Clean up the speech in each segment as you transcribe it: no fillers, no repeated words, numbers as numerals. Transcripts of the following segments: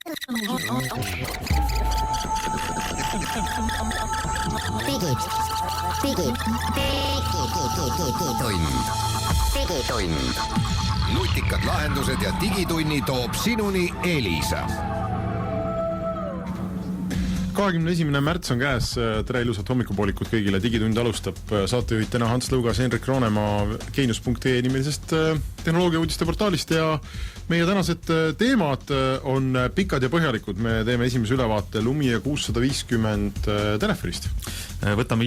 Digitund. Nutikad lahendused ja digitunni toob sinuni Elisa. 21. märts on käes, tere ilusat hommikupoolikut kõigile, digitund alustab, saatejuhid täna Hans Lõugas, Henrik Roonemaa Geenius.ee nimelisest tehnoloogia uudiste portaalist ja meie tänased teemad on pikad ja põhjalikud. Me teeme esimese ülevaate Lumia 650 telefonist. Võtame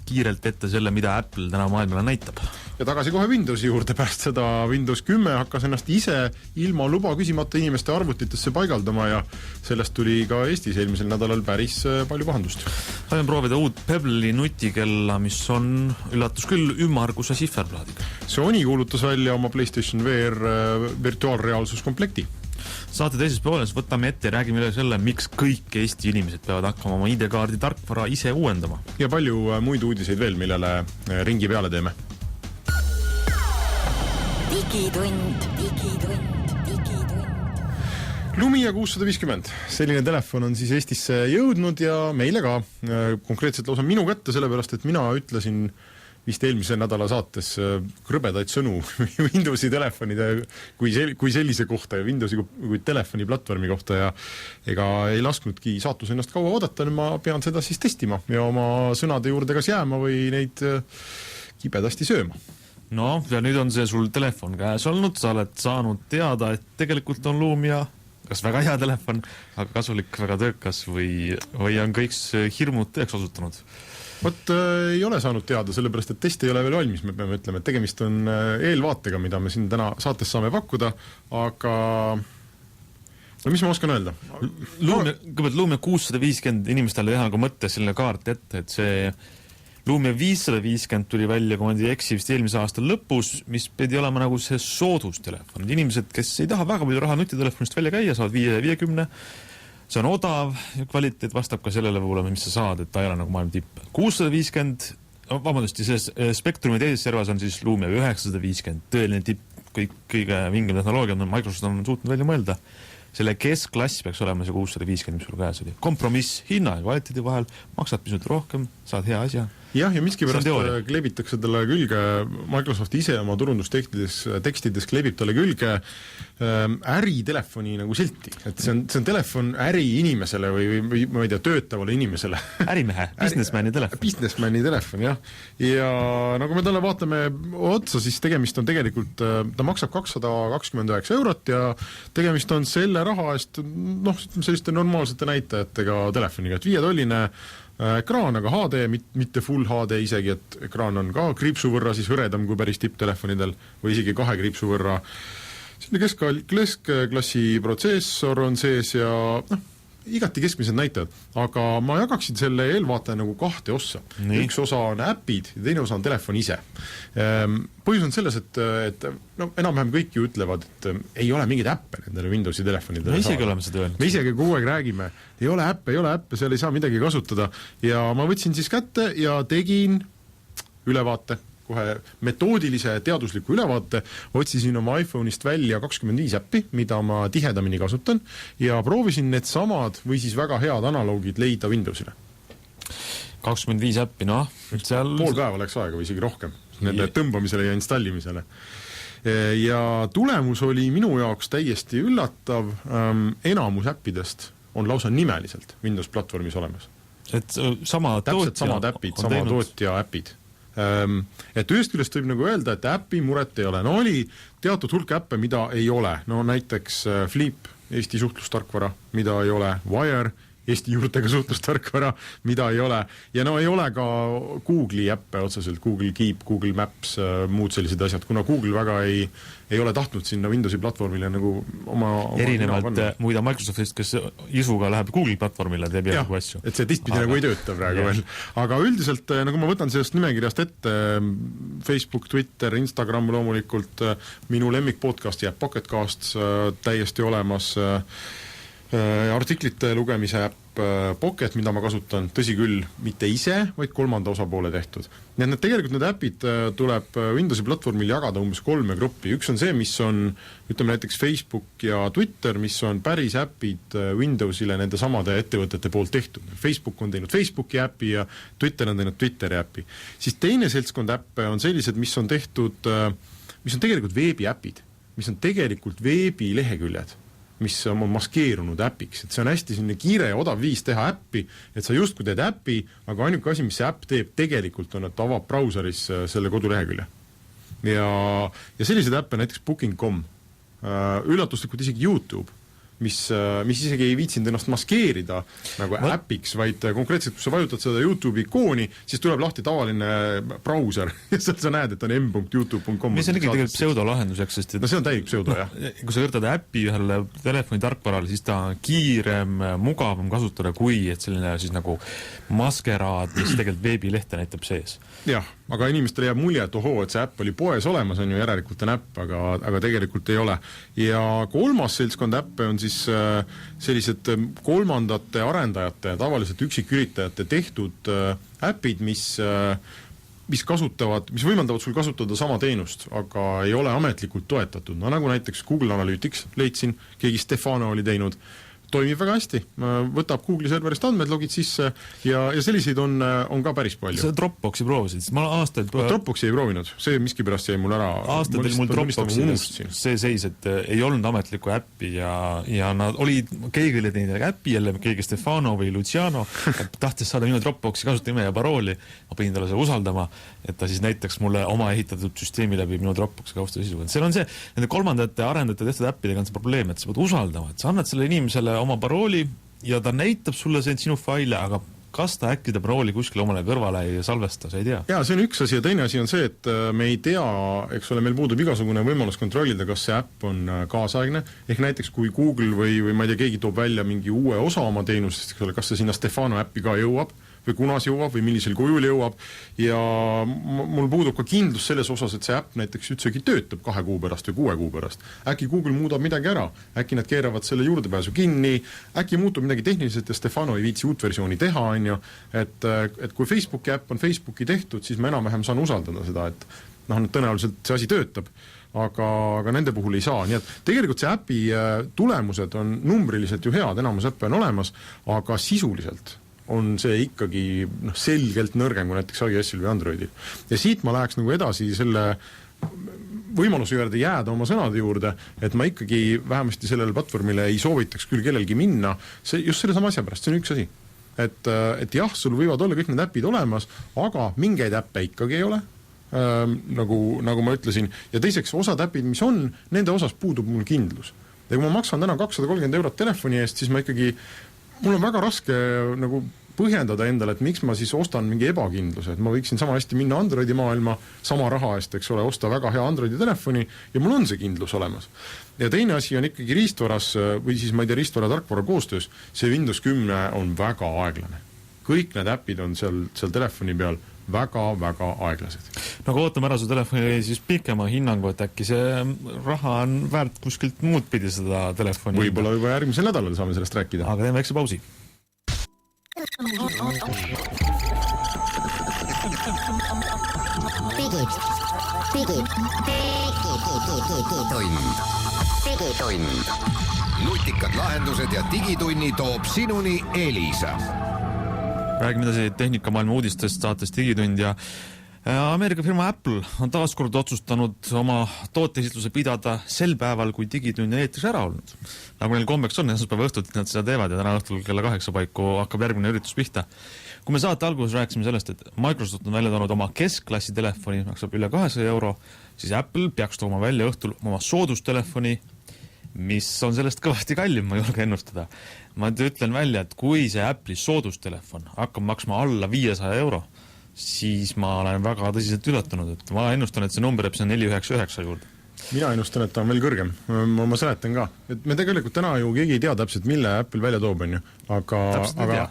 kiirelt ette selle, mida Apple täna maailmale näitab. Ja tagasi kohe Windowsi juurde, pärast seda Windows 10 hakkas ennast ise ilma luba küsimata inimeste arvutitesse paigaldama ja sellest tuli ka Eestis eelmisel nädalal päris palju pahandust. Sain proovida uut Pebble'i nutikella, mis on üllatus küll ümmarguse siferplaadiga. Sony kuulutas välja oma PlayStation VR virtuaalreaalsuskomplekti. Saate teises pooles võtame ette ja räägime üle selle, miks kõik Eesti inimesed peavad hakkama oma ID-kaardi tarkvara ise uuendama. Ja palju muid uudiseid veel, millele ringi peale teeme. Digitund. Lumia 650. Selline telefon on siis Eestisse jõudnud ja meile ka konkreetselt lausa minu kätte, sellepärast et mina ütlesin vist eelmise nädala saates krõbedaid sõnu Windowsi telefonide kui sellise kohta ja Windowsi kui telefoni platvormi kohta ja ega ei lasknudki saatus ennast kaua oodata, ma pean seda siis testima ja oma sõnade juurde kas jääma või neid kibedasti sööma. No, ja nüüd on see sul telefon käes olnud, sa oled saanud teada, et tegelikult on Lumia kas väga hea telefon, aga kasulik, väga töökas või on kõik hirmud tõeks osutanud? Vot ei ole saanud teada, sellepärast et test ei ole veel valmis, me peame ütlema, et tegemist on eelvaatega, mida me siin täna saates saame pakkuda, aga no mis ma oskan öelda? Lumia 650 inimestele teha nagu mõttes selline kaart ette, et see Lumia 550 tuli välja, kui ma eksi vist eelmise aasta lõpus, mis pidi olema nagu see soodustelefon. Inimesed, kes ei taha väga palju raha nutitelefonist välja käia, saavad 550. See on odav ja kvaliteet vastab ka sellele poolele, mis sa saad, et ta ei ole nagu maailma tipp. 650, vabandust, see Spectrumi teises servas on siis Lumia 950, tõeline tipp, kõige vingem tehnoloogia on Microsoft on suutnud välja mõelda. Selle keskklass peaks olema see 650, mis sul käes oli. Kompromiss hinna ja kvaliteedi vahel, maksad pisut rohkem, saad hea asja. Jah, ja miski pärast kleebitakse talle külge, Microsoft ise oma turundustekstides kleebib talle külge äritelefoni nagu silti. Et see on telefon äriinimesele või ma ei tea, töötavale inimesele. Ärimehe, businessmani telefon. Businessmani telefon, jah. Ja nagu me talle vaatame otsa, siis tegemist on tegelikult, ta maksab 229 eurot ja tegemist on selle raha eest, selliste normaalsete näitajatega telefoniga, et 5-tolline ekraan, aga HD, mitte full HD isegi, et ekraan on ka kriipsu võrra siis hõredam kui päris tipptelefonidel või isegi 2 kriipsu võrra. Selline keskklassi protsessor on sees ja igati keskmised näitajad, aga ma jakaksin selle eelvaataja nagu 2 ossa. Nii. Üks osa on äpid ja teine osa on telefon ise. Põhjus on selles, et enam-vähem kõik ju ütlevad, et ei ole mingeid äppe nendele Windowsi telefonidele. Me isegi oleme seda öelnud. Me isegi kogu aeg räägime, ei ole äppe, seal ei saa midagi kasutada ja ma võtsin siis kätte ja tegin ülevaate, kohe metoodilise teadusliku ülevaate, otsisin oma iPhone'ist välja 25 äppi, mida ma tihedamini kasutan ja proovisin need samad või siis väga head analoogid leida Windowsile. 25 äppi, seal... Pool päeva läks aega või isegi rohkem nende tõmbamisele ja installimisele. Ja tulemus oli minu jaoks täiesti üllatav, enamus äppidest on lausa nimeliselt Windows platvormis olemas. Et sama täpselt samad äpid, sama tootja äpid. Et ühest küljest võib nagu öelda, et äppi muret ei ole. No oli teatud hulk äppe, mida ei ole. No näiteks Flip, Eesti suhtlustarkvara, mida ei ole. Wire, Eesti juurtega suhtlustarkvara, mida ei ole. Ja no ei ole ka Google'i äppe otseselt, Google Keep, Google Maps, muud sellised asjad, kuna Google väga ei ole tahtnud sinna Windowsi platvormile nagu oma erinevalt muida Microsoftist, kes isuga läheb Google platvormile, teeb järgu asju. Et see tistpidi nagu ei tööta praegu veel. Aga üldiselt, nagu ma võtan sellest nimekirjast ette, Facebook, Twitter, Instagram loomulikult, minu lemmik podcast jääb Pocketcast täiesti olemas, artiklite lugemise äpp, Pocket, mida ma kasutan, tõsi küll, mitte ise, vaid kolmanda osapoole tehtud. Nii et tegelikult need äpid tuleb Windowsi platvormil jagada umbes 3 gruppi. Üks on see, mis on, ütleme näiteks Facebook ja Twitter, mis on päris äpid Windowsile nende samade ettevõtete poolt tehtud. Facebook on teinud Facebooki äpi ja Twitter on teinud Twitteri äpi. Siis teine seltskond äppe on sellised, mis on tehtud, mis on tegelikult veebiäpid, mis on tegelikult veebileheküljed, mis on maskeerunud äpiks, et see on hästi selline kiire ja odav viis teha äppi, et sa justkui teed äppi, aga ainuke asi, mis see äpp teeb tegelikult on, et avab brauseris selle kodulehekülje. Ja sellised äppe näiteks Booking.com, üllatuslikult isegi YouTube, mis isegi ei viitsinud ennast maskeerida nagu äpiks, vaid konkreetselt, kui sa vajutad seda YouTube'i ikooni, siis tuleb lahti tavaline brauser ja seal sa näed, et on m.youtube.com. mis on ikkagi tegelikult pseudolahenduseks, sest no see on täielik pseudo, jah. Kui sa võtad äppi ühele telefoni tarkvarale, siis ta on kiirem, mugavam kasutada kui et selline siis nagu maskeraad, mis tegelikult veebilehte näitab sees. Jah, aga inimestele jääb mulje, et ohoo, et see äpp oli poes olemas, on ju järelikult on äpp, aga tegelikult ei ole. Ja kolmas seltskond äppe on siis sellised kolmandate arendajate, tavaliselt üksiküritajate tehtud äpid, mis võimaldavad sul kasutada sama teenust, aga ei ole ametlikult toetatud. No nagu näiteks Google Analytics leidsin, keegi Stefano oli teinud, toimib väga hästi, võtab Google'i serverist andmed, logid sisse ja selliseid on ka päris palju. Sa Dropboxi proovisid, sest ma aastaid... Dropboxi ei proovinud, see miskipärast jäi mul ära. Aastatel mul Dropboxi see seis, et ei olnud ametlikku äppi ja nad olid, keegi oli teinud äppi, jälle keegi Stefano või Luciano, tahtis saada minu Dropboxi kasutajame ja parooli, ma pidin talle seda usaldama, et ta siis näitaks mulle oma ehitatud süsteemi läbi minu Dropboxi kausta sisuga. Seal on see, nende kolmandate arendajate tehtud äppidega on see probleem, et sa pead usaldama, et sa annad selle inimesele oma parooli ja ta näitab sulle sinu faile, aga kas ta äkki ta parooli kuskile omale kõrvale ei salvesta, sa ei tea. Jaa, see on üks asi ja teine asi on see, et me ei tea, eks ole, meil puudub igasugune võimalus kontrollida, kas see äpp on kaasaegne, ehk näiteks kui Google või ma ei tea, keegi toob välja mingi uue osa oma teenusest, eks ole, kas see sinna Stefano äppi ka jõuab või kunas jõuab või millisel kujul jõuab ja mul puudub ka kindlus selles osas, et see äpp näiteks üldsegi töötab 2 kuu pärast või 6 kuu pärast. Äkki Google muudab midagi ära, äkki nad keeravad selle juurdepääsu kinni, äkki muutub midagi tehniliselt ja Stefano ei viitsi uut versiooni teha, on ju, et kui Facebooki äpp on Facebooki tehtud, siis ma enam-vähem saan usaldada seda, et tõenäoliselt see asi töötab. Aga nende puhul ei saa, nii et tegelikult see äpi tulemused on numbriliselt ju head, enamus äppe on olemas, aga sisuliselt on see ikkagi selgelt nõrgem kui näiteks iOS-il või Androidil. Ja siit ma läheks nagu edasi selle võimaluse juurde jääda oma sõnade juurde, et ma ikkagi vähemasti sellele platvormile ei soovitaks küll kellelgi minna, see just selle sama asja pärast, see on üks asi. Et jah, sul võivad olla kõik need äpid olemas, aga mingeid äppe ikkagi ei ole, nagu ma ütlesin, ja teiseks osad äpid, mis on, nende osas puudub mul kindlus. Ja kui ma maksan täna 230 € telefoni eest, siis ma ikkagi mul on väga raske nagu põhjendada endale, et miks ma siis ostan mingi ebakindluse, et ma võiksin sama hästi minna Androidi maailma sama raha eest, eks ole, osta väga hea Androidi telefoni ja mul on see kindlus olemas. Ja teine asi on ikkagi riistvaras või siis ma ei tea, riistvara tarkvara koostöös, see Windows 10 on väga aeglane. Kõik need äpid on seal telefoni peal väga-väga aeglased. No aga ootame ära su telefoni siis pikema hinnangu, et äkki see raha on väärt kuskilt muud pidi seda telefoni. Võib-olla juba järgmisel nädalal saame sellest rääkida. Aga teeme väikse pausi. Digitund. Nutikad lahendused ja digitunni toob sinuni Elisa. Räägime edasi tehnikamaailma uudistest saates Digitund ja Ameerika firma Apple on taaskord otsustanud oma tooteesitluse pidada sel päeval, kui Digitund on eetris ära olnud. Nagu neil kombeks on, esmaspäeva õhtut nad seda teevad ja täna õhtul kella 8 paiku hakkab järgmine üritus pihta. Kui me saate alguses rääkisime sellest, et Microsoft on välja toonud oma keskklassi telefoni, maksab üle 200 €, siis Apple peaks tooma välja õhtul oma soodustelefoni, mis on sellest kõvasti kallim, ma julge ennustada. Ma ütlen välja, et kui see Apple'i soodustelefon hakkab maksma alla 500 €, siis ma olen väga tõsiselt üllatunud, et ma ennustan, et see number jääb 499 juurde. Mina ennustan, et ta on veel kõrgem. Ma seletan ka. Et me tegelikult täna ju keegi ei tea täpselt, mille Apple välja toob, on ju. Aga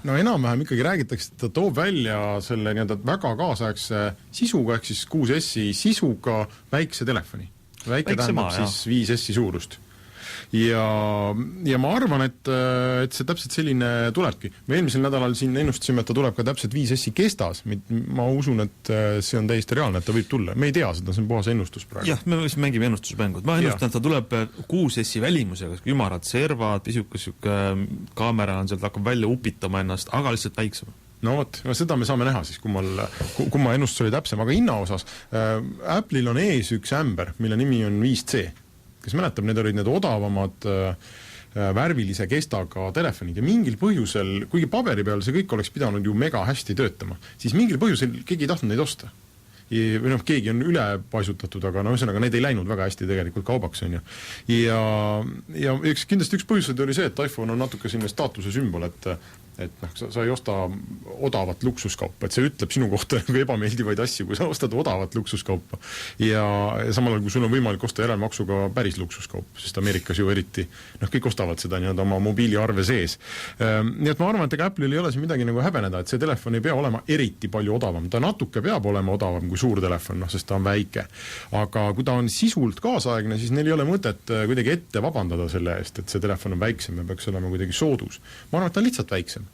no enam-vähem ikkagi räägitakse, et ta toob välja selle väga kaasaegse sisuga, ehk siis 6S sisuga väikse telefoni. Väike tähendab siis 5S suurust. ja ma arvan, et see täpselt selline tulebki. Me eelmisel nädalal siin ennustasime, et ta tuleb ka täpselt 5S-i kestas. Ma usun, et see on täiesti reaalne, et ta võib tulla. Me ei tea seda, see on puhas ennustus praegu. Jah, me mängime ennustusmängud. Ma ennustan, et ta tuleb 6S-i välimusega, ümarad servad, pisuke kaamera on sealt, hakkab välja upitama ennast, aga lihtsalt väiksem. No vot, seda me saame näha siis, kumma ennustus oli täpsem, aga hinna osas Apple'il on ees üks ämber, mille nimi on 5C. Kes mäletab, need olid need odavamad värvilise kestaga telefonid ja mingil põhjusel, kuigi paberi peal see kõik oleks pidanud ju mega hästi töötama, siis mingil põhjusel keegi ei tahtnud neid osta. Või keegi on üle paisutatud, aga ühesõnaga need ei läinud väga hästi tegelikult kaubaks, on ju. Ja kindlasti üks põhjused oli see, et iPhone on natuke selline staatuse sümbol, et sa ei osta odavat luksuskaupa, et see ütleb sinu kohta ebameeldivaid asju, kui sa ostad odavat luksuskaupa. Ja samal ajal, kui sul on võimalik osta järelmaksuga päris luksuskaup, sest Ameerikas ju eriti, kõik ostavad seda nii-öelda oma mobiiliarve sees. Nii et ma arvan, et Apple'il ei ole siin midagi nagu häbeneda, et see telefon ei pea olema eriti palju odavam. Ta natuke peab olema odavam kui suur telefon, sest ta on väike. Aga kui ta on sisult kaasaegne, siis neil ei ole mõtet kuidagi ette vabandada selle eest, et see telefon on väiksem ja peaks olema kuidagi soodus. Ma arvan, et ta on lihtsalt väiksem.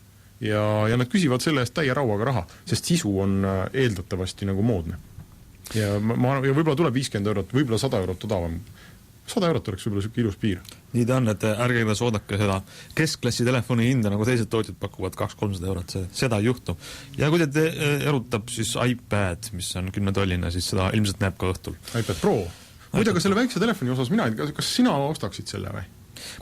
Ja nad küsivad selle eest täie rauaga raha, sest sisu on eeldatavasti nagu moodne. Ja võib-olla tuleb 50 eurot, võib-olla 100 eurot odavam. 100 eurot oleks võib-olla selline ilus piir. Nii ta on, et ärge edasi oodake seda keskklassi telefoni hinda, nagu teised tootjad pakuvad 200-300 eurot, seda ei juhtu. Ja kui te erutab siis iPad, mis on 10 tollina, siis seda ilmselt näeb ka õhtul. iPad Pro. Muide, ka selle väikse telefoni osas mina, kas sina ostaksid selle või?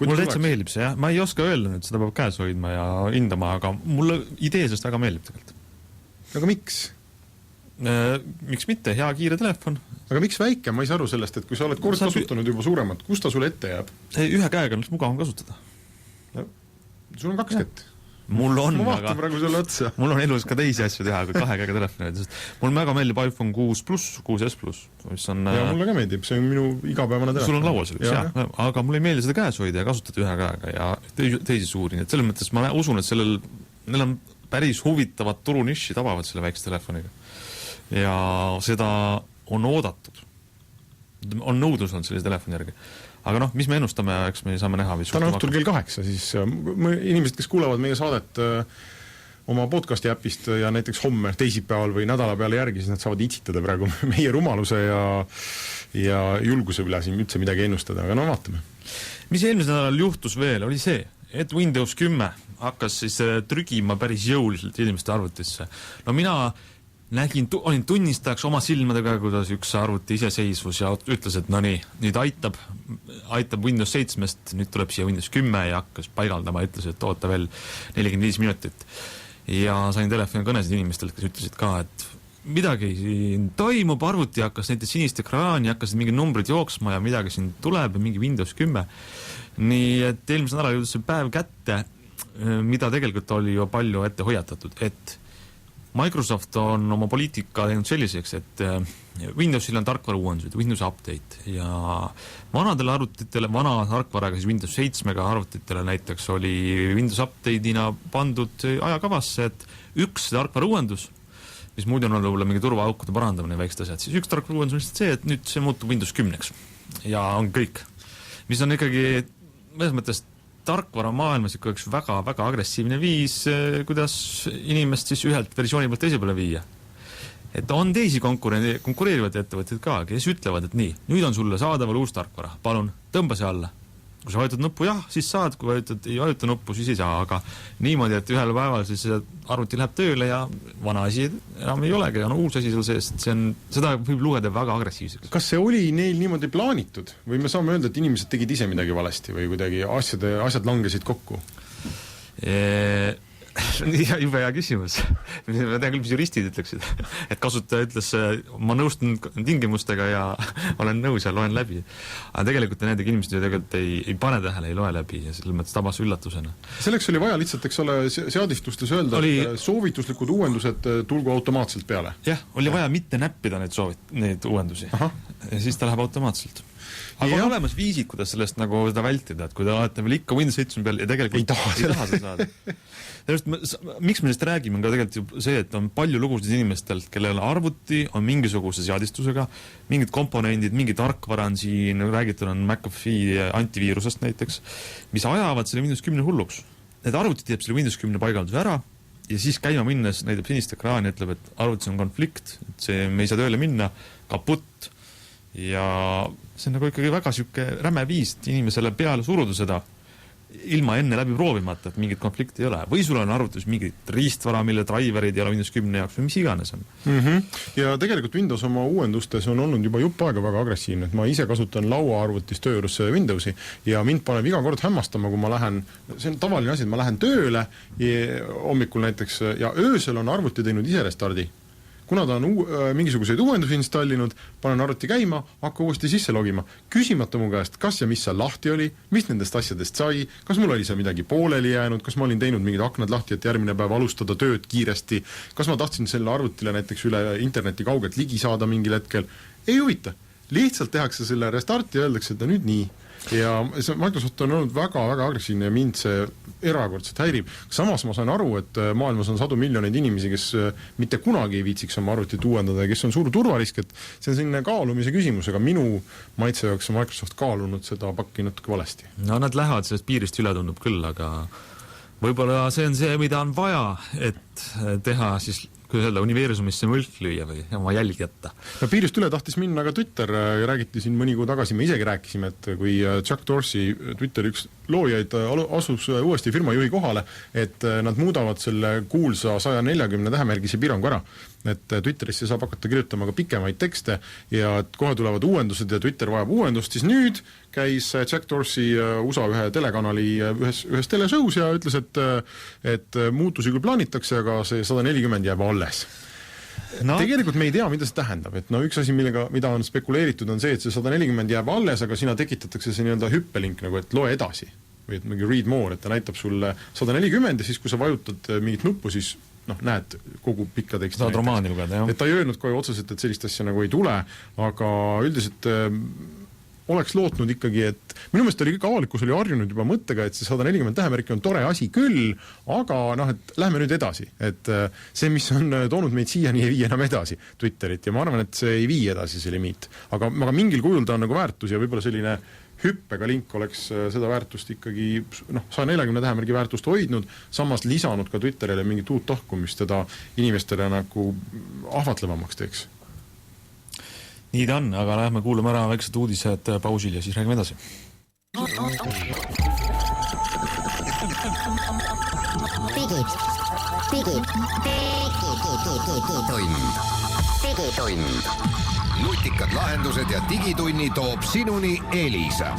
Mulle täitsa meeldib see, jah. Ma ei oska öelda nüüd, seda peab käes hoidma ja hindama, aga mulle idee sest väga meeldib tegelikult. Aga miks? Miks mitte? Hea kiire telefon. Aga miks väike? Ma ei saa aru sellest, et kui sa oled kord kasutanud juba suuremat, kus ta sulle ette jääb? Ühe käega on mugavam kasutada. Sul on 2 kätt. Mul on, ma vaatan praegu selle otsa. Mul on elus ka teisi asju teha kui 2 käega telefonid. Mul väga meeldib iPhone 6 Plus, 6S Plus, mis on... Ja mulle ka meeldib, see on minu igapäevane telefon. Sul on laual selleks, jah. Aga mulle ei meeldi seda käes hoida ja kasutada ühe käega ja teisi suuri. Et selles mõttes ma usun, et neil on päris huvitavad turuniši tabavad selle väikse telefoniga. Ja seda on oodatud. On nõudlus on sellise telefoni järgi. Aga mis me ennustame, eks me saame näha. Täna õhtul kell 8, siis inimesed, kes kuulevad meie saadet oma podcasti äpist ja näiteks homme, teisipäeval või nädala peale järgi, siis nad saavad itsitada praegu meie rumaluse ja julguse üle siin üldse midagi ennustada, aga vaatame. Mis eelmisel nädalal juhtus veel, oli see, et Windows 10 hakkas siis trügima päris jõuliselt inimeste arvutisse. Mina olin tunnistajaks oma silmadega, kuidas üks arvuti iseseisvus ja ütles, et nüüd aitab Windows 7-st, nüüd tuleb siia Windows 10 ja hakkas paigaldama, ütles, et oota veel 45 minutit. Ja sain telefoni kõnesid inimestelt, kes ütlesid ka, et midagi siin toimub, arvuti hakkas näiteks sinist ekraani, hakkasid mingi numbrid jooksma ja midagi siin tuleb ja mingi Windows 10. Nii et eelmise nädala jõudis see päev kätte, mida tegelikult oli ju palju ette hoiatatud, et Microsoft on oma poliitika teinud selliseks, et Windowsil on tarkvara uuendused, Windows Update ja vanadele arvutitele, vana tarkvaraga siis Windows 7-ga arvutitele näiteks oli Windows Update'ina pandud ajakavasse, et üks tarkvara uuendus, mis muidu on võib-olla mingi turvaaukude parandamine väikest asjad, siis üks tarkvara uuendus on lihtsalt see, et nüüd see muutub Windows 10-ks ja on kõik. Mis on ikkagi mõnes mõttes tarkvara maailmas ikka üks väga-väga agressiivne viis, kuidas inimest siis ühelt versiooni pealt teise peale viia. Et on teisi konkureerivad ettevõtted ka, kes ütlevad, et nii, nüüd on sulle saadaval uus tarkvara, palun tõmba see alla. Kui sa vajutad nuppu, jah, siis saad, kui ei vajuta nuppu, siis ei saa, aga niimoodi, et ühel päeval siis arvuti läheb tööle ja vana asi enam ei olegi, on uus asi seal sees, et seda võib lugeda väga agressiivseks. Kas see oli neil niimoodi plaanitud või me saame öelda, et inimesed tegid ise midagi valesti või kuidagi asjad langesid kokku? Jube hea küsimus. Ma tean küll, mis juristid ütleksid, et kasutaja ütles, ma nõustun tingimustega ja olen nõus ja loen läbi. Aga tegelikult nendega inimesed ju tegelikult ei pane tähele, ei loe läbi ja selles mõttes tabas üllatusena. Selleks oli vaja lihtsalt, eks ole, seadistustes öelda, et soovituslikud uuendused tulgu automaatselt peale. Jah, oli vaja mitte näppida neid uuendusi. Aha. Ja siis ta läheb automaatselt. Aga on olemas viisid, kuidas sellest nagu seda vältida, et kui te olete veel ikka Windows 7 peal ja tegelikult ei taha seda saada. Miks me sellest räägime, on ka tegelikult see, et on palju lugusid inimestelt, kellel arvuti on mingisuguse seadistusega, mingid komponendid, mingi tarkvara on siin, räägitud on McAfee antiviirusest näiteks, mis ajavad selle Windows 10 hulluks. Need arvutid teeb selle Windows 10 paigalduse ära ja siis käima minnes näitab sinist ekraani ja ütleb, et arvutis on konflikt, et see, me ei saa tööle minna, kaputt ja see on nagu ikkagi väga siuke räme viis, et inimesele peale suruda seda ilma enne läbi proovimata, et mingit konflikti ei ole. Või sul on arvutus mingit riistvara, mille driverid ei ole Windows 10 jaoks või mis iganes on. Ja tegelikult Windows oma uuendustes on olnud juba jupp aega väga agressiivne, et ma ise kasutan lauaarvutis töö juures Windowsi ja mind paneb iga kord hämmastama, kui ma lähen, see on tavaline asi, et ma lähen tööle hommikul näiteks ja öösel on arvuti teinud ise restardi. Kuna ta on mingisuguseid uuendusi installinud, panen arvuti käima, hakka uuesti sisse logima. Küsimata mu käest, kas ja mis seal lahti oli, mis nendest asjadest sai, kas mul oli seal midagi pooleli jäänud, kas ma olin teinud mingid aknad lahti, et järgmine päev alustada tööd kiiresti, kas ma tahtsin selle arvutile näiteks üle interneti kaugelt ligi saada mingil hetkel. Ei huvita. Lihtsalt tehakse selle restart ja öeldakse, et nüüd nii. Ja Microsoft on olnud väga-väga agressiivne ja mind see erakordselt häirib. Samas ma saan aru, et maailmas on 100 miljoneid inimesi, kes mitte kunagi ei viitsiks oma arvutit uuendada ja kes on suur turvarisk, et see on selline kaalumise küsimus, aga minu maitse jaoks on Microsoft kaalunud seda pakki natuke valesti. No nad lähevad sellest piirist üle tundub küll, aga võib-olla see on see, mida on vaja, et teha siis kui öelda, universumisse mõlk lüüa või oma jälg jätta. No piirist üle tahtis minna ka Twitter ja räägiti siin mõni kuu tagasi, me isegi rääkisime, et kui Jack Dorsey, Twitteri üks loojaid, asus uuesti firma juhi kohale, et nad muudavad selle kuulsa 140 tähemärgise piirangu ära, et Twitterisse saab hakata kirjutama ka pikemaid tekste ja et kohe tulevad uuendused ja Twitter vajab uuendust, siis nüüd käis Jack Dorsey USA ühe telekanali ühes teleshows ja ütles, et muutusi küll plaanitakse, aga see 140 jääb alles. No. Tegelikult me ei tea, mida see tähendab, et no üks asi, mida on spekuleeritud, on see, et see 140 jääb alles, aga sina tekitatakse see nii-öelda hüppelink, nagu et loe edasi või et mingi read more, et ta näitab sulle 140 ja siis, kui sa vajutad mingit nuppu, siis näed kogu pikka teksti. Saad romaani lugeda, jah. Et ta ei öelnud kohe otseselt, et sellist asja nagu ei tule, aga üldiselt oleks lootnud ikkagi, et minu meelest oli kõik avalikkus oli harjunud juba mõttega, et see 140 tähemärki on tore asi küll, aga et lähme nüüd edasi. Et see, mis on toonud meid siiani, ei vii enam edasi Twitterit ja ma arvan, et see ei vii edasi see limiit. Aga mingil kujul ta on nagu väärtus ja võib-olla selline hüppega link oleks seda väärtust ikkagi 140 tähemärgi väärtust hoidnud, samas lisanud ka Twitterile mingit uut tahku, mis teda inimestele nagu ahvatlevamaks teeks. Nii ta on, aga lähme kuulame ära väiksed uudised pausil ja siis räägime edasi. Digitund. Nutikad lahendused ja digitunni toob sinuni Elisa.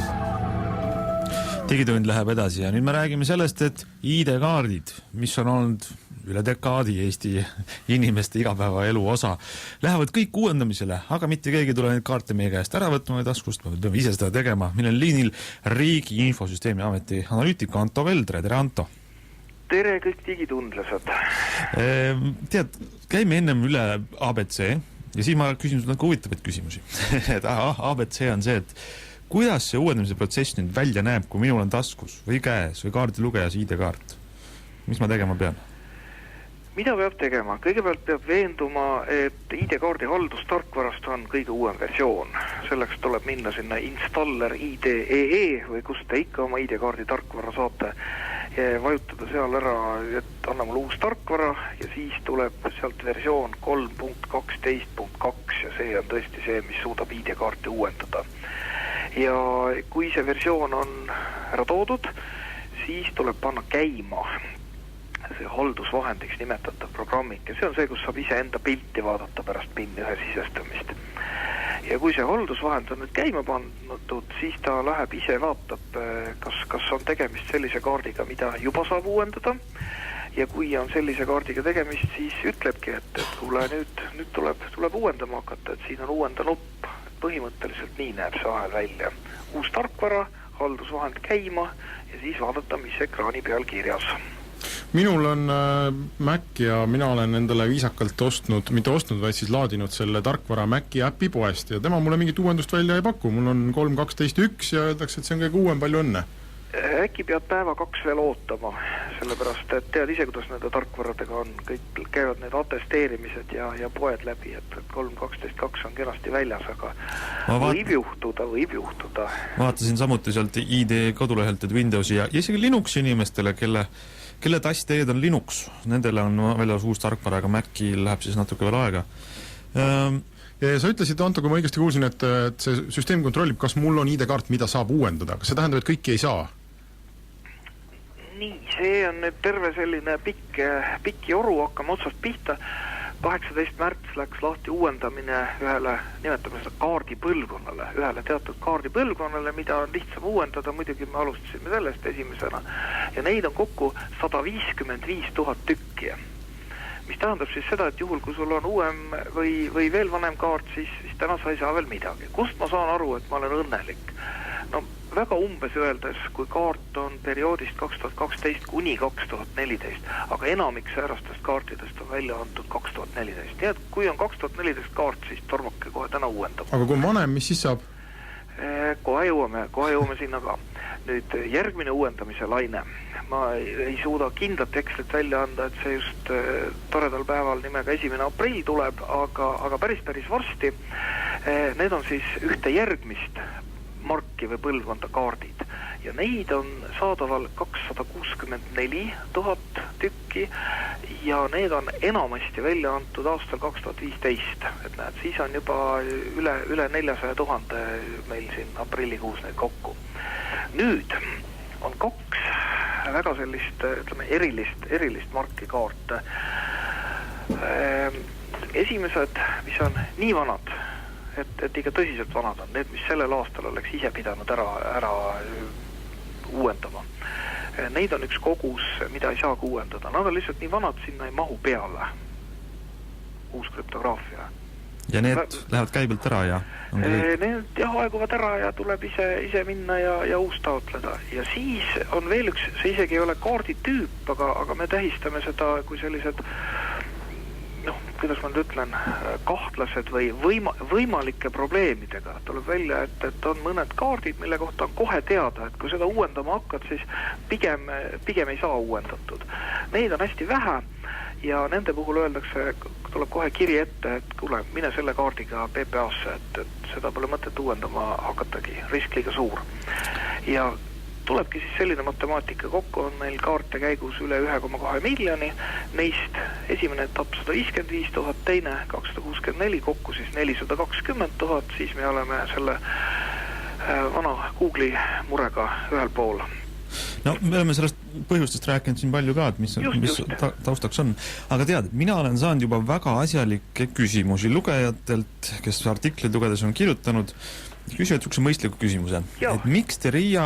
Digitund läheb edasi ja nüüd me räägime sellest, et ID-kaardid, mis on olnud üle dekaadi Eesti inimeste igapäevaelu osa, lähevad kõik uuendamisele, aga mitte keegi tule neid kaarte meie käest ära võtma või taskust, me peame ise seda tegema. Meil on liinil Riigi Infosüsteemi Ameti analüütik Anto Veldre. Tere, Anto! Tere kõik digitundlased! Tead, käime ennem üle ABC ja siis ma küsin sulle huvitavaid küsimusi. Et ABC on see, et kuidas see uuendamise protsess nüüd välja näeb, kui minul on taskus või käes või kaardilugejas ID-kaart? Mis ma tegema pean? Mida peab tegema? Kõigepealt peab veenduma, et ID-kaardi haldustarkvarast on kõige uuem versioon. Selleks tuleb minna sinna installer ID.ee või kust te ikka oma ID-kaardi tarkvara saate ja vajutada seal ära, et anna mulle uus tarkvara ja siis tuleb sealt versioon 3.12.2 ja see on tõesti see, mis suudab ID-kaarti uuendada. Ja kui see versioon on ära toodud, siis tuleb panna käima see haldusvahendiks nimetatav programmik ja see on see, kus saab ise enda pilti vaadata pärast PIN-1 sisestamist. Ja kui see haldusvahend on nüüd käima pandud, siis ta läheb ise vaatab, kas on tegemist sellise kaardiga, mida juba saab uuendada ja kui on sellise kaardiga tegemist, siis ütlebki, et kuule, nüüd tuleb uuendama hakata, et siin on uuenda nupp. Põhimõtteliselt nii näeb see ahel välja. Uus tarkvara, haldusvahend käima ja siis vaadata, mis ekraani peal kirjas. minul on Mac ja mina olen endale viisakalt mitte ostnud, vaid siis laadinud selle tarkvara Maci äpi poest ja tema mulle mingit uuendust välja ei paku. Mul on 3.12.1 ja öeldakse, et see on kõige uuem, palju õnne. Äkki pead päeva 2 veel ootama, sellepärast et tead ise, kuidas nende tarkvaradega on, kõik käivad need atesteerimised ja poed läbi, et 3.12.2 on kenasti väljas, aga võib juhtuda. Vaatasin samuti sealt ID kodulehelt, et Windowsi ja isegi Linuxi inimestele, kelle tasteed on Linux, nendele on väljas uus tarkvara, aga Macil läheb siis natuke veel aega. Ja sa ütlesid, Anto, kui ma õigesti kuulsin, et see süsteem kontrollib, kas mul on ID-kaart, mida saab uuendada. Kas see tähendab, et kõiki ei saa? Nii, see on nüüd terve selline pikk joru, hakkame otsast pihta. 18. märts läks lahti uuendamine ühele, nimetame seda kaardipõlvkonnale, ühele teatud kaardipõlvkonnale, mida on lihtsam uuendada, muidugi me alustasime sellest esimesena, ja neid on kokku 155 000 tükki. Mis tähendab siis seda, et juhul, kui sul on uuem või veel vanem kaart, siis täna sa ei saa veel midagi. Kust ma saan aru, et ma olen õnnelik? No, väga umbes öeldes, kui kaart on perioodist 2012 kuni 2014, aga enamik säärastest kaartidest on välja antud 2014. Nii et kui on 2014 kaart, siis tormake kohe täna uuendama. Aga kui on vanem, mis siis saab? Kohe jõuame sinna ka. Nüüd järgmine uuendamise laine. Ma ei suuda kindlat tekstit välja anda, et see just toredal päeval nimega 1. aprill tuleb, aga päris varsti. Need on siis ühte järgmist marki või põlvkonda kaardid ja neid on saadaval 264 000 tükki ja need on enamasti välja antud aastal 2015, et näed, siis on juba üle 400 000 meil siin aprillikuus neid kokku. Nüüd on 2 väga sellist, ütleme, erilist marki kaarte. Esimesed, mis on nii vanad, et ikka tõsiselt vanad on, need, mis sellel aastal oleks ise pidanud ära uuendama. Neid on üks kogus, mida ei saagi uuendada. Nad on lihtsalt nii vanad, sinna ei mahu peale. Uus krüptograafia. Ja need lähevad käibelt ära ja? Need aeguvad ära ja tuleb ise minna ja uus taotleda. Ja siis on veel üks, see isegi ei ole kaarditüüp, aga me tähistame seda kui sellised, kuidas ma nüüd ütlen, kahtlased või võimalike probleemidega. Tuleb välja, et on mõned kaardid, mille kohta on kohe teada, et kui seda uuendama hakkad, siis pigem ei saa uuendatud. Neid on hästi vähe ja nende puhul öeldakse, tuleb kohe kiri ette, et kuule, mine selle kaardiga PPA-sse, et seda pole mõtet uuendama hakatagi, risk liiga suur. Ja tulebki siis selline matemaatika, kokku on meil kaarte käigus üle 1,2 miljoni, neist esimene etapp 155 000, teine 264, kokku siis 420 000, siis me oleme selle vana Google'i murega ühel pool. No, me oleme sellest põhjustest rääkinud siin palju ka, et mis taustaks on. Aga tead, mina olen saanud juba väga asjalikke küsimusi lugejatelt, kes artikleid lugedes on kirjutanud, küsivad sukse mõistliku küsimuse. Et miks Teria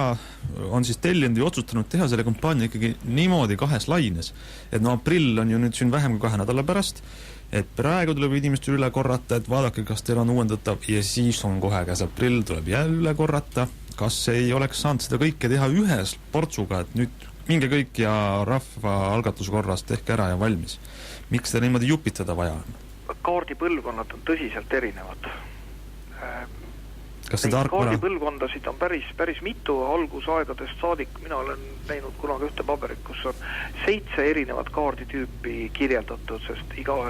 on siis tellinud ja otsustanud teha selle kampaania ikkagi niimoodi 2 laines? Et aprill on ju nüüd siin vähem kui 2 nädala pärast, et praegu tuleb inimestel üle korrata, et vaadake, kas teil on uuendatav ja siis on kohe käes aprill, tuleb jälle üle korrata. Kas ei oleks saanud seda kõike teha ühes portsuga, et nüüd minge kõik ja rahva algatuskorrast tehke ära ja valmis? Miks seda niimoodi jupitada vaja on? Kaardipõlvkonnad on tõsiselt erinevad. Kaardipõlvkondasid on päris mitu algusaegadest saadik. Mina olen näinud kunagi ühte paberit, kus on 7 erinevat kaarditüüpi kirjeldatud, sest iga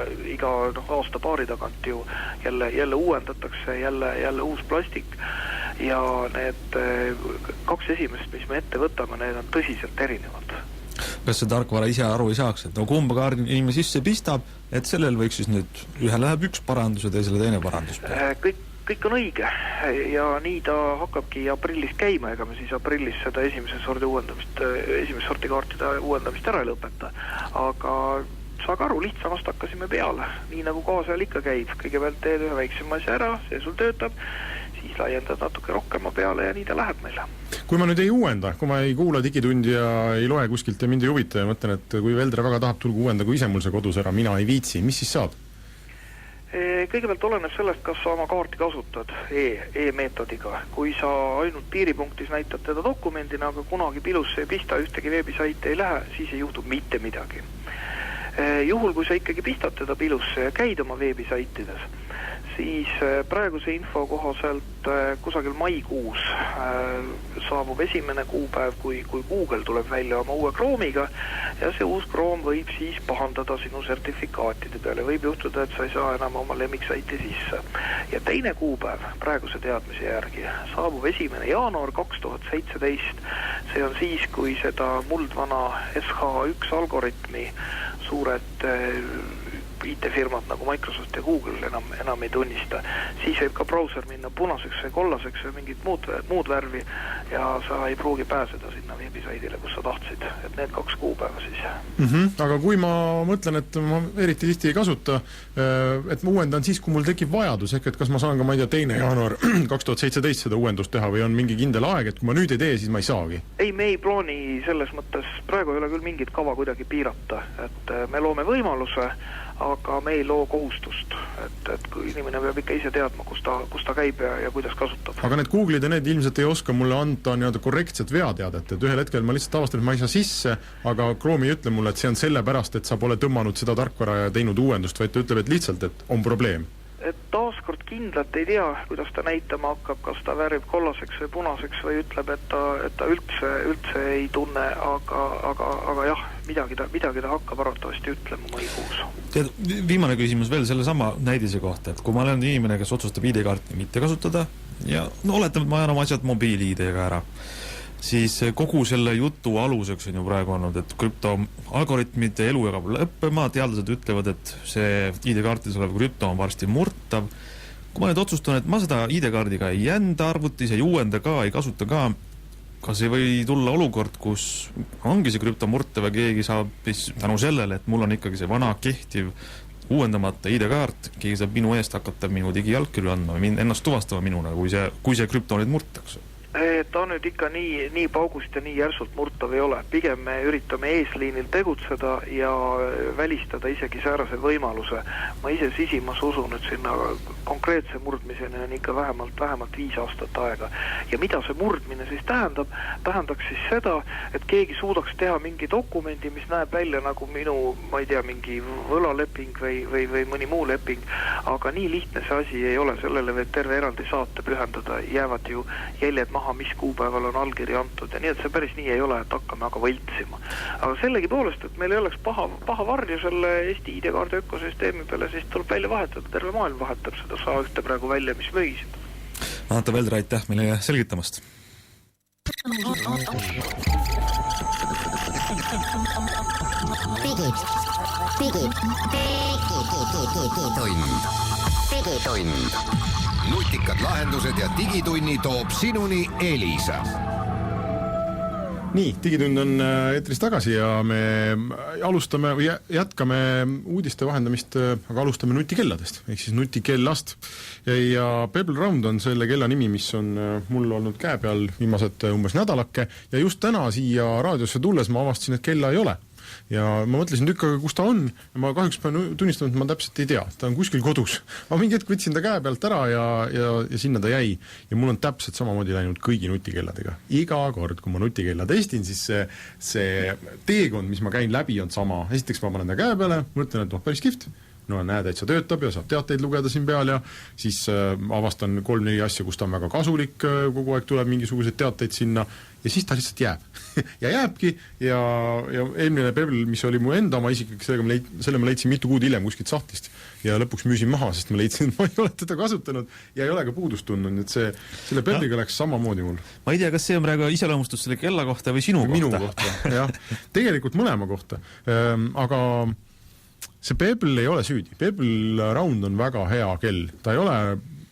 aasta paari tagant ju jälle uuendatakse, jälle uus plastik ja need 2 esimest, mis me ette võtame, need on tõsiselt erinevad. Kas see tarkvara ise aru ei saaks, et kumba kaardi inimene sisse pistab, et sellel võiks siis nüüd ühe läheb üks parandus ja teisele teine parandus? Kõik on õige ja nii ta hakkabki aprillis käima, ega me siis aprillis seda esimese sorti kaartide uuendamist ära ei lõpeta. Aga saage aru, lihtsamast hakkasime peale, nii nagu kaasajal ikka käib. Kõigepealt teed ühe väiksema asja ära, see sul töötab, siis laiendad natuke rohkema peale ja nii ta läheb meile. Kui ma nüüd ei uuenda, kui ma ei kuula digitundi ja ei loe kuskilt ja mind ei huvita ja mõtlen, et kui Veldre väga tahab tulgu uuenda, kui ise mul see kodus ära, mina ei viitsi, mis siis saab? Kõigepealt oleneb sellest, kas sa oma kaarti kasutad e-meetodiga. Kui sa ainult piiripunktis näitad teda dokumendina, aga kunagi pilusse ei pista, ühtegi veebisaite ei lähe, siis ei juhtu mitte midagi. Juhul, kui sa ikkagi pistad teda pilusse ja käid oma veebisaitides, siis praeguse info kohaselt kusagil maikuus saabub esimene kuupäev, kui Google tuleb välja oma uue Chrome'iga ja see uus Chrome võib siis pahandada sinu sertifikaatide peale. Võib juhtuda, et sa ei saa enam oma lemmiksaiti sisse. Ja teine kuupäev praeguse teadmise järgi saabub 1. jaanuar 2017. See on siis, kui seda muldvana SH1 algoritmi suured IT-firmad nagu Microsoft ja Google enam ei tunnista. Siis võib ka browser minna punaseks või kollaseks või mingit muud värvi ja sa ei pruugi pääseda sinna veebisaidile, kus sa tahtsid. Et need 2 kuupäeva siis. Aga kui ma mõtlen, et ma eriti tihti ei kasuta, et ma uuendan siis, kui mul tekib vajadus, ehk et kas ma saan ka, ma ei tea, 2. jaanuar 2017 seda uuendust teha või on mingi kindel aeg, et kui ma nüüd ei tee, siis ma ei saagi? Ei, me ei plaani selles mõttes, praegu ei ole küll mingit kava kuidagi piirata, et me loome võimaluse, aga me ei loo kohustust, et kui inimene peab ikka ise teadma, kus ta käib ja kuidas kasutab. Aga need Google'id ja need ilmselt ei oska mulle anda nii-öelda korrektset veateadet, et ühel hetkel ma lihtsalt avastan, et ma ei saa sisse, aga Chrome ei ütle mulle, et see on sellepärast, et sa pole tõmmanud seda tarkvara ja teinud uuendust, vaid ta ütleb, et lihtsalt, et on probleem. Et taaskord kindlalt ei tea, kuidas ta näitama hakkab, kas ta värvib kollaseks või punaseks või ütleb, et ta üldse ei tunne, aga jah, midagi ta hakkab arvatavasti ütlema maikuus. Tead, viimane küsimus veel selle sama näidise kohta, et kui ma olen inimene, kes otsustab ID-kaarti mitte kasutada ja oletame, et ma ajan oma asjad mobiili-ID-ga ära, siis kogu selle jutu aluseks on ju praegu olnud, et krüptoalgoritmide elu jagab lõppema, teadlased ütlevad, et see ID-kaartis olev krüpto on varsti murtav. Kui ma nüüd otsustan, et ma seda ID-kaardiga ei jända arvutis, ei uuenda ka, ei kasuta ka, kas ei või tulla olukord, kus ongi see krüpto murtav ja keegi saab tänu sellele, et mul on ikkagi see vana kehtiv uuendamata ID-kaart, keegi saab minu eest hakata minu digijalkirju andma, ennast tuvastama minuna, kui see krüpto nüüd murtakse? Ta nüüd ikka nii paugust ja nii järsult murtav ei ole. Pigem me üritame eesliinil tegutseda ja välistada isegi säärase võimaluse. Ma ise sisimas usun, et sinna konkreetse murdmiseni on ikka vähemalt 5 aastat aega. Ja mida see murdmine siis tähendab? Tähendaks siis seda, et keegi suudaks teha mingi dokumendi, mis näeb välja nagu minu, ma ei tea, mingi võlaleping või mõni muu leping, aga nii lihtne see asi ei ole. Sellele võib terve eraldi saate pühendada, jäävad ju jäljed maha, mis kuupäeval on allkiri antud ja nii, et see päris nii ei ole, et hakkame aga võltsima. Aga sellegi poolest, et meil ei oleks paha varju selle Eesti ID-kaardi ökosüsteemi peale, siis tuleb välja vahetada, terve maailm vahetab seda SA1 praegu välja, mis müüsid. Anta Veldra, aitäh meile selgitamast! Digitund. Nutikad lahendused ja digitunni toob sinuni Elisa. Nii, digitund on eetris tagasi ja me jätkame uudiste vahendamist, aga alustame nutikelladest, ehk siis nutikellast. Ja Pebble Round on selle kella nimi, mis on mul olnud käe peal viimased umbes nädalake ja just täna siia raadiosse tulles ma avastasin, et kella ei ole. Ja ma mõtlesin tükk aega, kus ta on ja ma kahjuks pean tunnistama, et ma täpselt ei tea, ta on kuskil kodus. Ma mingi hetk võtsin ta käe pealt ära ja sinna ta jäi ja mul on täpselt samamoodi läinud kõigi nutikelladega. Iga kord, kui ma nutikella testin, siis see teekond, mis ma käin läbi, on sama. Esiteks ma panen ta käe peale, mõtlen, et päris kihvt. No näed, et sa töötab ja saab teateid lugeda siin peal ja siis avastan 3-4 asja, kus ta on väga kasulik, kogu aeg tuleb mingisuguseid teateid sinna ja siis ta lihtsalt jääb. Ja jääbki ja eelmine Pebble, mis oli mu enda oma isiklik, selle ma leidsin mitu kuud hiljem kuskilt sahtlist ja lõpuks müüsin maha, sest ma leidsin, et ma ei ole teda kasutanud ja ei ole ka puudust tundnud, et selle Pebble'iga läks samamoodi mul. Ma ei tea, kas see on praegu iseloomustus selle kella kohta või sinu kohta? Minu kohta, jah. Tegelikult mõlema kohta. Aga see Pebble ei ole süüdi. Pebble Round on väga hea kell. Ta ei ole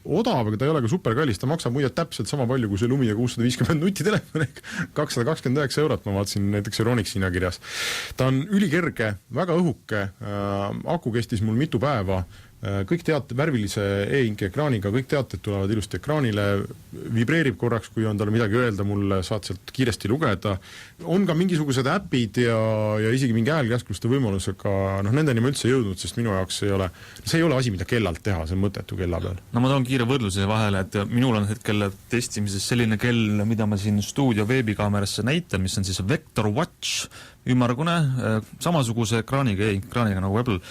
odav, aga ta ei ole ka superkallis. Ta maksab muide täpselt sama palju kui see Lumia 650 nutitelefon ehk 229 €, ma vaatasin näiteks Euronix hinnakirjas. Ta on ülikerge, väga õhuke, aku kestis mul mitu päeva, kõik teated, värvilise e-inki ekraaniga, kõik teated tulevad ilusti ekraanile, vibreerib korraks, kui on tal midagi öelda mulle, saad sealt kiiresti lugeda, on ka mingisugused äpid ja isegi mingi häälkäskluste võimalusega, nendeni ma üldse jõudnud, sest minu jaoks see ei ole asi, mida kellalt teha, see on mõttetu kella peal. No ma toon kiire võrdluse vahele, et minul on hetkel testimises selline kell, mida ma siin stuudio veebikaamerasse näitan, mis on siis Vector Watch, ümmargune, samasuguse ekraaniga nagu Apple,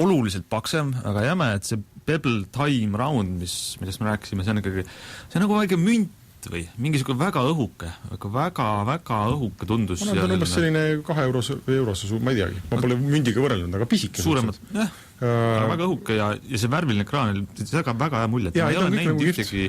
oluliselt paksem, aga jäme, et see Pebble Time Round, millest me rääkisime, see on nagu väike münt või mingisugune väga õhuke, väga õhuke tundus. Ma on umbes selline 2 eurose ma ei teagi, ma pole mündiga võrrelnud, aga pisike. Suuremad, väga õhuke ja see värviline ekraan, see on väga hea mulje, et ma ei ole näinud ühtegi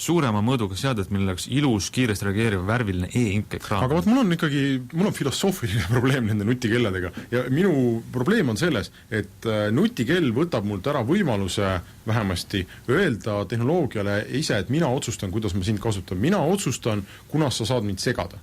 suurema mõõduga seadet, millel oleks ilus, kiiresti reageeriv värviline e-ink ekraan. Aga mul on filosoofiline probleem nende nutikelladega ja minu probleem on selles, et nutikell võtab mult ära võimaluse vähemasti öelda tehnoloogiale ise, et mina otsustan, kuidas ma sind kasutan. Mina otsustan, kunas sa saad mind segada.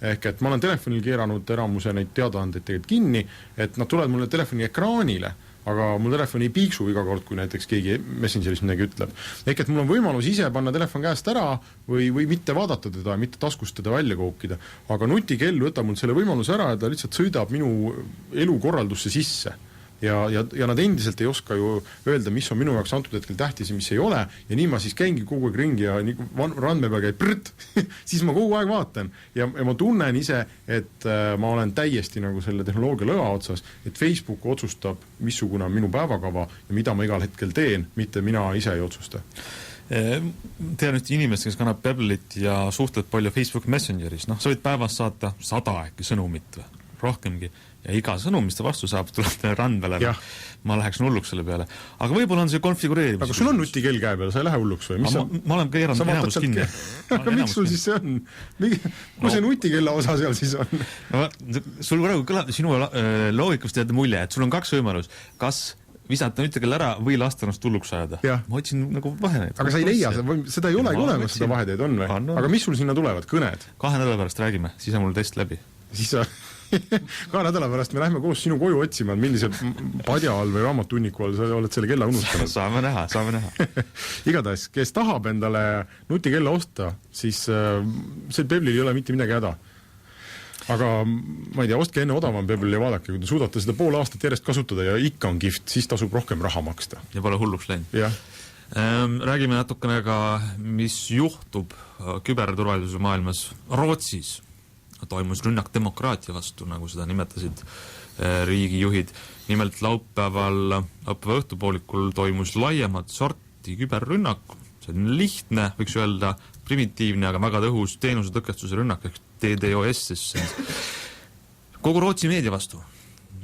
Ehk et ma olen telefonil keeranud eramuse neid teadaandeid tegelikult kinni, et nad tulevad mulle telefoni ekraanile, aga mul telefon ei piiksu iga kord, kui näiteks keegi Messengeris midagi ütleb. Ehk et mul on võimalus ise panna telefon käest ära või mitte vaadata teda, mitte taskust teda välja kookida. Aga nutikell võtab mul selle võimaluse ära ja ta lihtsalt sõidab minu elukorraldusse sisse. Ja nad endiselt ei oska ju öelda, mis on minu jaoks antud hetkel tähtis ja mis ei ole ja nii ma siis käingi kogu aeg ringi ja randme peal käib prrt, siis ma kogu aeg vaatan ja ma tunnen ise, et ma olen täiesti nagu selle tehnoloogia lõa otsas, et Facebook otsustab, missugune on minu päevakava ja mida ma igal hetkel teen, mitte mina ise ei otsusta. Tean ühte inimest, kes kannab Pebblit ja suhtled palju Facebook Messengeris, sa võid päevas saata 100 äkki sõnumit või rohkemgi ja iga sõnum, mis ta vastu saab, tuleb randvele. Ma läheks hulluks selle peale. Aga võib-olla on see konfigureerimise. Aga sul on nutikell käe peal, sa ei lähe hulluks või? Ma olen keeranud enamus kinni. Aga miks sul siis see on? Kui see nutikella osa seal siis on? Sul praegu kõlab sinu loogikust jääda mulje, et sul on 2 võimalus. Kas visata nutikell ära või lasta ennast hulluks ajada? Ma otsin nagu vaheneid. Aga sa ei leia, seda ei olegi olemas, seda vaheteid on või? Aga mis sul sinna tulevad? Kõned? 2 nädala pärast räägime, siis on mul test läbi. Siis sa 2 nädala pärast me lähme koos sinu koju otsima, millise padja all või raamatunniku all sa oled selle kella unustanud. Saame näha. Igatahes, kes tahab endale nutikella osta, siis see Pebblil ei ole mitte midagi häda. Aga ma ei tea, ostke enne odavam Pebblil ja vaadake, kui te suudate seda pool aastat järjest kasutada ja ikka on kihvt, siis tasub rohkem raha maksta. Ja pole hulluks läinud. Räägime natukene ka, mis juhtub küberturvalisuse maailmas Rootsis. Toimus rünnak demokraatia vastu, nagu seda nimetasid riigijuhid. Nimelt laupäeva õhtupoolikul toimus laiemat sorti küberrünnak. See on lihtne, võiks öelda, primitiivne, aga väga tõhus teenuse tõkestuse rünnak, ehk DDoS. Kogu Rootsi meedia vastu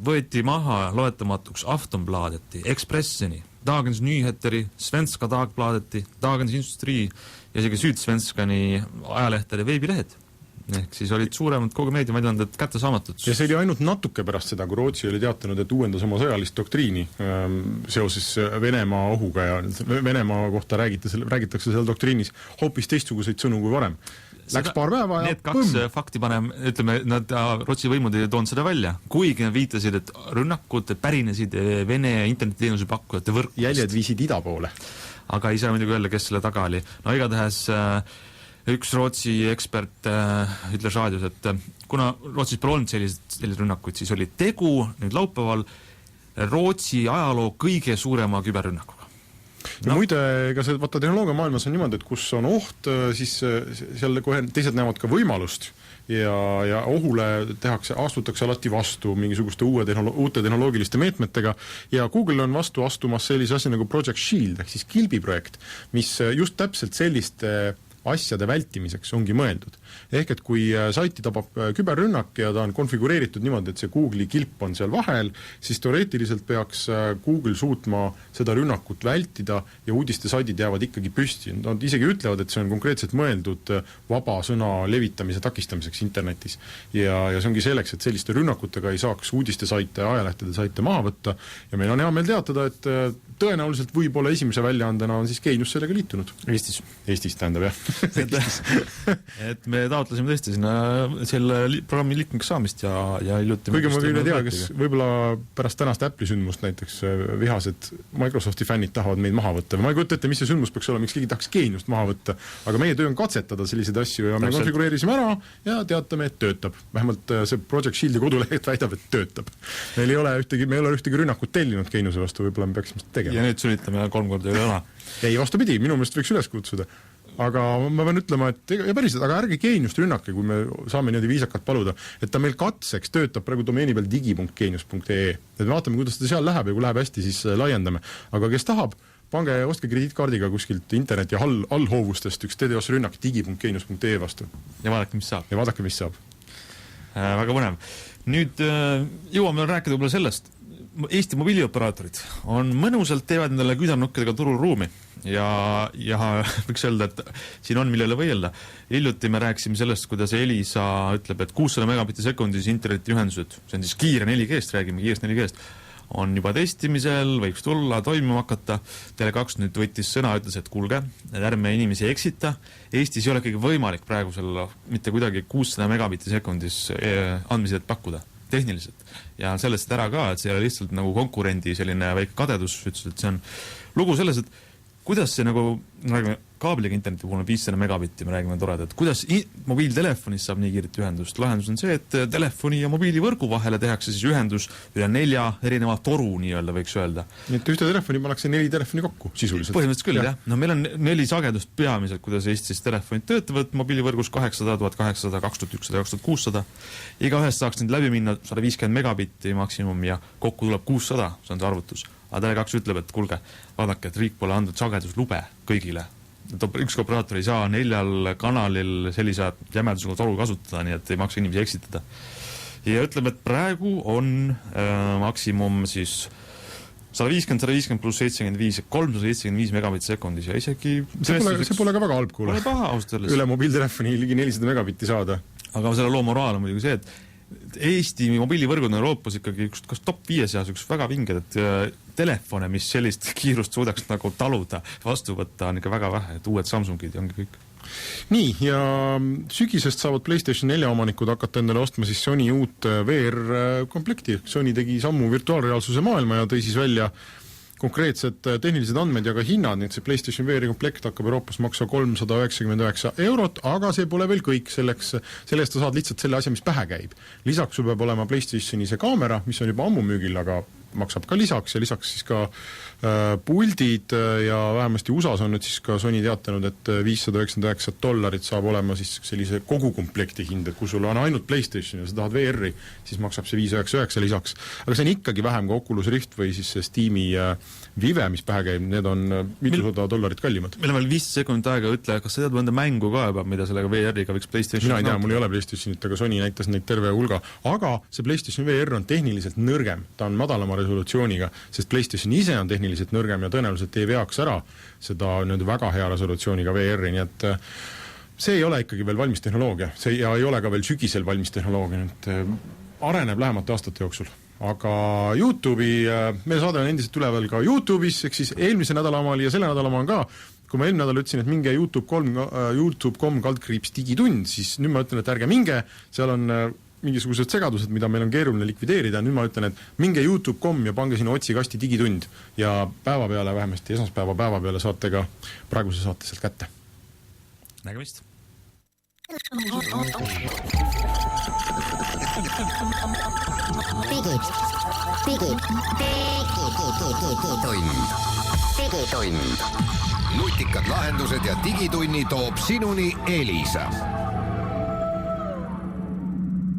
võeti maha loetamatuks Aftonbladeti, Expresseni, Dagens Nyheteri, Svenska Dagbladeti, Dagens Industri ja isegi Sydsvenskani ajalehtede veebilehed. Ehk siis olid suuremad kogu meediaväljaanded kättesaamatud. Ja see oli ainult natuke pärast seda, kui Rootsi oli teatanud, et uuendas oma sõjalist doktriini seoses Venemaa ohuga ja Venemaa kohta räägitakse seal doktriinis hoopis teistsuguseid sõnu kui varem. Läks paar päeva ja need 2 fakti ütleme, Rootsi võimud ei toonud seda välja, kuigi nad viitasid, et rünnakud pärinesid Vene internetiteenuse pakkujate võrkust. Jäljed viisid ida poole. Aga ei saa muidugi öelda, kes selle taga oli. No igatahes üks Rootsi ekspert ütles raadios, et kuna Rootsis pole olnud sellised rünnakuid, siis oli tegu nüüd laupäeval Rootsi ajaloo kõige suurema küberrünnakuga. Ja muide, ega see tehnoloogia maailmas on niimoodi, et kus on oht, siis seal kohe teised näevad ka võimalust ja ohule astutakse alati vastu mingisuguste uute tehnoloogiliste meetmetega ja Google on vastu astumas sellise asja nagu Project Shield ehk siis kilbiprojekt, mis just täpselt selliste asjade vältimiseks ongi mõeldud. Ehk et kui saiti tabab küberrünnak ja ta on konfigureeritud niimoodi, et see Google'i kilp on seal vahel, siis teoreetiliselt peaks Google suutma seda rünnakut vältida ja uudistesaidid jäävad ikkagi püsti. Nad isegi ütlevad, et see on konkreetselt mõeldud vaba sõna levitamise takistamiseks internetis. Ja see ongi selleks, et selliste rünnakutega ei saaks uudistesaite ja ajalehtede saite maha võtta. Ja meil on hea meel teatada, et tõenäoliselt võib-olla esimese väljaandena on siis Geenius sellega liitunud. Eestis tähendab, jah. et me taotlesime tõesti sinna selle programmi liikmeks saamist ja hiljuti kuigi ma küll ei tea, kes võib-olla pärast tänast Apple'i sündmust näiteks vihased Microsofti fännid tahavad meid maha võtta. Ma ei kujuta ette, mis see sündmus peaks olema, miks keegi tahaks Geeniust maha võtta, aga meie töö on katsetada selliseid asju ja me konfigureerisime ära ja teatame, et töötab. Vähemalt see Project Shieldi koduleht väidab, et töötab. Meil ei ole ühtegi rünnakut tellinud Geeniuse vastu, võib-olla me peaksime seda tegema. Ja nüüd sünitame 3 korda üle õla. Ei, vastupidi, minu meelest võiks üles kutsuda. Aga ma pean ütlema, et ja päriselt, aga ärge Geeniust rünnake, kui me saame niimoodi viisakalt paluda, et ta meil katseks töötab praegu domeeni peal digi.geenius.ee. Et me vaatame, kuidas ta seal läheb ja kui läheb hästi, siis laiendame. Aga kes tahab, pange ostke krediitkaardiga kuskilt interneti allhoovustest üks TDOS rünnak digi.geenius.ee vastu. Ja vaadake, mis saab. Väga põnev. Nüüd jõuame rääkida võib-olla sellest. Eesti mobiilioperaatorid on mõnusalt teevad endale küdarnukkidega tururuumi ja võiks öelda, et siin on millele võidelda. Hiljuti me rääkisime sellest, kuidas Elisa ütleb, et 600 megabitti sekundis internetiühendused, see on siis kiire 4G-st, räägime kiirest 4G-st, on juba testimisel, võiks tulla, toimima hakata. Tele2 nüüd võttis sõna, ütles, et kuulge, ärme inimesi eksita. Eestis ei ole kõige võimalik praegusel mitte kuidagi 600 megabitti sekundis andmisidet pakkuda tehniliselt. Ja sellest ära ka, et see ei ole lihtsalt nagu konkurendi selline väike kadedus, ütles, et see on lugu selles, et kuidas see nagu, räägime kaabliga interneti puhul on 500 megabitti, me räägime toreda, et kuidas mobiiltelefonis saab nii kiiret ühendust. Lahendus on see, et telefoni ja mobiilivõrgu vahele tehakse siis ühendus üle 4 erineva toru, nii-öelda võiks öelda. Nii et ühte telefoni pannakse 4 telefoni kokku, sisuliselt. Põhimõtteliselt küll, jah. No meil on 4 sagedust peamiselt, kuidas Eestis telefonid töötavad, mobiilivõrgus 800, 1800, 2100, 2600. Igaühest saaks nüüd läbi minna 150 megabitti maksimum ja kokku tuleb 600, see on see arvutus. Aga Tele2 ütleb, et kuulge, vaadake, et riik pole andnud sageduslube kõigile. Üks operaator ei saa 4 kanalil sellise jämedusega toru kasutada, nii et ei maksa inimesi eksitada. Ja ütleb, et praegu on maksimum siis 150 pluss 75, 375 megabitti sekundis ja isegi... See pole ka väga halb, kuule. Pole paha, ausalt öeldes. Üle mobiiltelefoni ligi 400 megabitti saada. Aga selle loo moraal on muidugi see, et Eesti mobiilivõrgud on Euroopas ikkagi kas top 5 seas üks väga vinged, et telefone, mis sellist kiirust suudaks nagu taluda, vastu võtta on ikka väga vähe, et uued Samsungid ja ongi kõik. Nii, ja sügisest saavad PlayStation 4 omanikud hakata endale ostma siis Sony uut VR-komplekti. Sony tegi sammu virtuaalreaalsuse maailma ja tõi siis välja konkreetsed tehnilised andmed ja ka hinnad, nii et see PlayStation VR komplekt hakkab Euroopas maksa 399 €, aga see pole veel kõik, sellest sa saad lihtsalt selle asja, mis pähe käib. Lisaks sul peab olema PlayStationi see kaamera, mis on juba ammu müügil, aga maksab ka lisaks ja lisaks siis ka puldid ja vähemasti USAs on nüüd siis ka Sony teatanud, et $599 saab olema siis sellise kogukomplekti hind, et kui sul on ainult PlayStation ja sa tahad VR-i, siis maksab see 599 lisaks. Aga see on ikkagi vähem kui Oculus Rift või siis Steam'i Vive, mis pähe käib, need on $500 kallimad. Meil on veel 5 sekundit aega, ütle, kas sa tead mõnda mängu ka juba, mida sellega VR-iga võiks PlayStation? Mina ei tea, mul ei ole PlayStationit, aga Sony näitas neid terve hulga, aga see PlayStation VR on tehniliselt nõrgem, ta on madalama resolutsiooniga, sest PlayStation ise on tehniliselt nõrgem ja tõenäoliselt ei veaks ära seda väga hea resolutsiooniga VR-i, nii et see ei ole ikkagi veel valmis tehnoloogia, see ei ole ka veel sügisel valmis tehnoloogia, nüüd areneb lähemate aastate jooksul. Aga YouTube'i, meie saade on endiselt üleval ka YouTube'is, ehk siis eelmise nädala omal ja selle nädala omal ka, kui ma eelmine nädal ütlesin, et minge YouTube.com / digitund, siis nüüd ma ütlen, et ärge minge, seal on mingisugused segadused, mida meil on keeruline likvideerida, nüüd ma ütlen, et minge YouTube.com ja pange sinna otsikasti digitund ja päeva peale, vähemasti esmaspäeva päeva peale saate ka praeguse saate sealt kätte. Nägemist! Digitund. Nutikad lahendused ja digitunni toob sinuni Elisa.